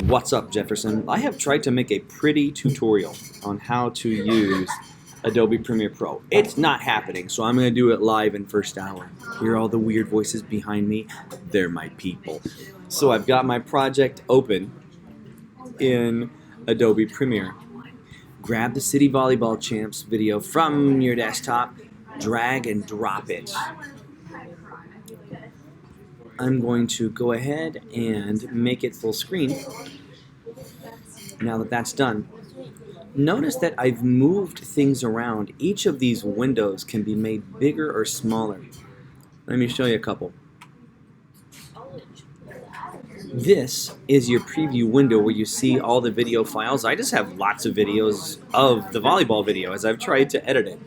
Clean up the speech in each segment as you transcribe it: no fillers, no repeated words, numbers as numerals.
What's up, Jefferson? I have tried to make a pretty tutorial on how to use Adobe Premiere Pro. It's not happening, so I'm going to do it live in first hour. Hear all the weird voices behind me? They're my people. So I've got my project open in Adobe Premiere. Grab the City Volleyball Champs video from your desktop, drag and drop it. I'm going to go ahead and make it full screen. Now that that's done, notice that I've moved things around. Each of these windows can be made bigger or smaller. Let me show you a couple. This is your preview window where you see all the video files. I just have lots of videos of the volleyball video as I've tried to edit it.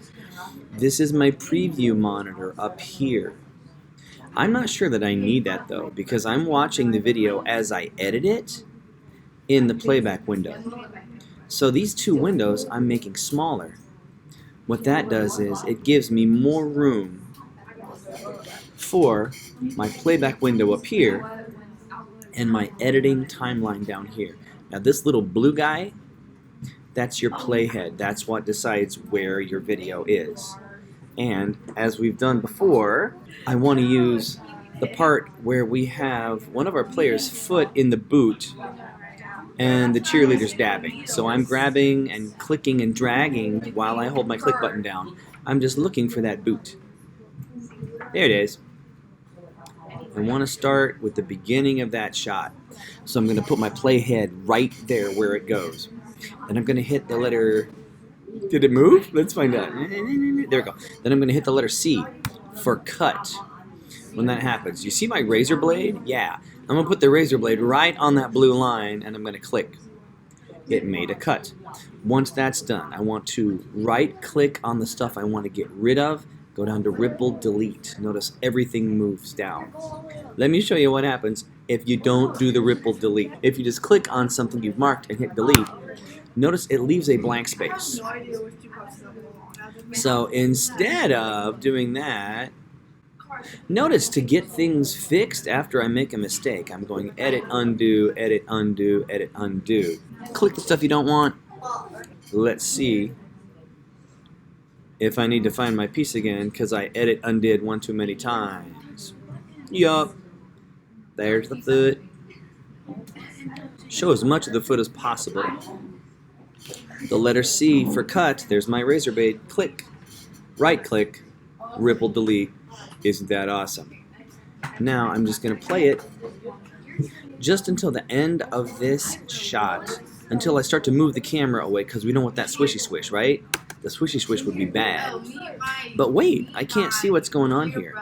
This is my preview monitor up here. I'm not sure that I need that though, because I'm watching the video as I edit it in the playback window. So these two windows I'm making smaller. What that does is it gives me more room for my playback window up here and my editing timeline down here. Now this little blue guy, that's your playhead. That's what decides where your video is. And as we've done before, I want to use the part where we have one of our players' foot in the boot and the cheerleader's dabbing. So I'm grabbing and clicking and dragging while I hold my click button down. I'm just looking for that boot. There it is. I want to start with the beginning of that shot. So I'm going to put my playhead right there where it goes. And I'm going to hit the letter... Did it move? Let's find out. There we go. Then I'm going to hit the letter C for cut. When that happens, you see my razor blade? Yeah. I'm going to put the razor blade right on that blue line and I'm going to click. It made a cut. Once that's done, I want to right click on the stuff I want to get rid of. Go down to Ripple Delete. Notice everything moves down. Let me show you what happens if you don't do the Ripple Delete. If you just click on something you've marked and hit delete, notice it leaves a blank space. So instead of doing that, notice to get things fixed after I make a mistake, I'm going edit, undo, edit, undo, edit, undo. Click the stuff you don't want. Let's see if I need to find my piece again because I edit, undid one too many times. Yup. There's the foot. Show as much of the foot as possible. The letter C for cut, there's my razor blade. Click, right click, Ripple Delete. Isn't that awesome? Now I'm just going to play it just until the end of this shot, until I start to move the camera away because we don't want that swishy swish, right? The swishy swish would be bad. But wait, I can't see what's going on here.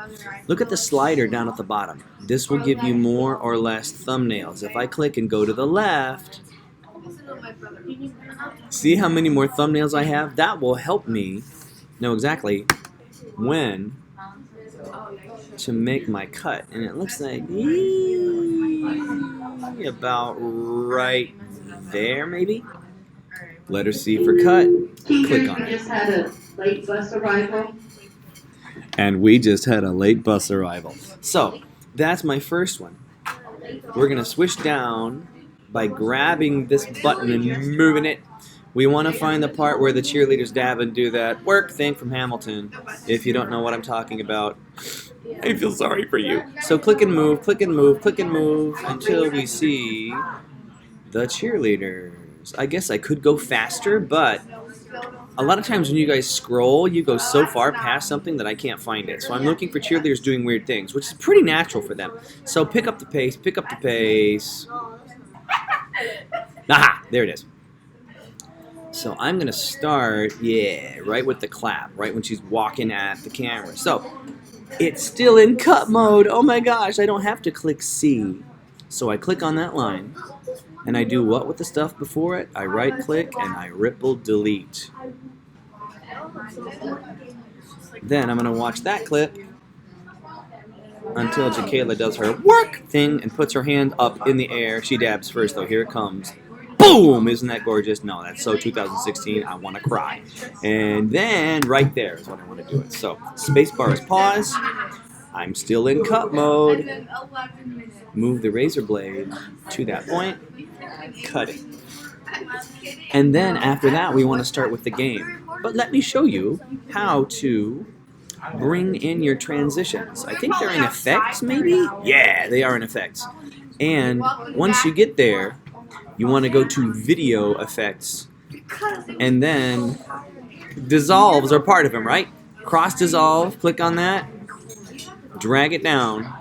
Look at the slider down at the bottom. This will give you more or less thumbnails. If I click and go to the left, see how many more thumbnails I have? That will help me know exactly when to make my cut. And it looks like about right there, maybe? Letter C for cut. Click on it. Just had a late bus arrival. And we just had a late bus arrival. So, that's my first one. We're going to switch down by grabbing this button and moving it. We want to find the part where the cheerleaders dab and do that work thing from Hamilton. If you don't know what I'm talking about, I feel sorry for you. So click and move, click and move, click and move until we see the cheerleaders. I guess I could go faster, but a lot of times when you guys scroll, you go so far past something that I can't find it. So I'm looking for cheerleaders doing weird things, which is pretty natural for them. So pick up the pace, pick up the pace. Aha, there it is. So I'm going to start, right with the clap, right when she's walking at the camera. So it's still in cut mode. Oh my gosh, I don't have to click C. So I click on that line, and I do what with the stuff before it? I right click and I Ripple Delete. Then I'm going to watch that clip until Jacayla does her work thing and puts her hand up in the air. She dabs first though, here it comes. Boom! Isn't that gorgeous? No, that's so 2016. I want to cry. And then right there is when I want to do it. So spacebar is pause. I'm still in cut mode. Move the razor blade to that point, cut it. And then after that, we want to start with the game. But let me show you how to bring in your transitions. I think they're in effects, maybe? Yeah, they are in effects. And once you get there, you want to go to video effects, and then dissolves are part of them, right? Cross dissolve, click on that, drag it down,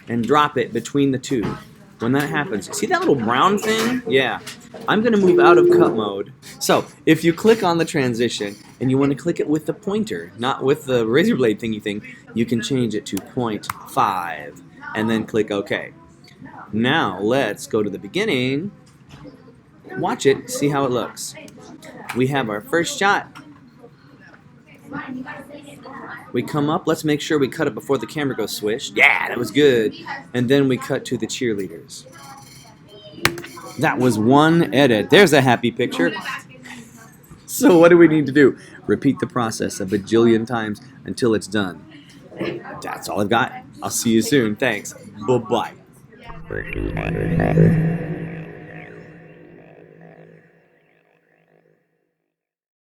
and drop it between the two. When that happens, see that little brown thing? Yeah. I'm going to move out of cut mode. So, if you click on the transition and you want to click it with the pointer, not with the razor blade thingy thing, you can change it to 0.5 and then click OK. Now, let's go to the beginning. Watch it, see how it looks. We have our first shot. We come up, let's make sure we cut it before the camera goes swish. Yeah, that was good. And then we cut to the cheerleaders. That was one edit. There's a happy picture. So what do we need to do? Repeat the process a bajillion times until it's done. That's all I've got. I'll see you soon. Thanks. Bye-bye.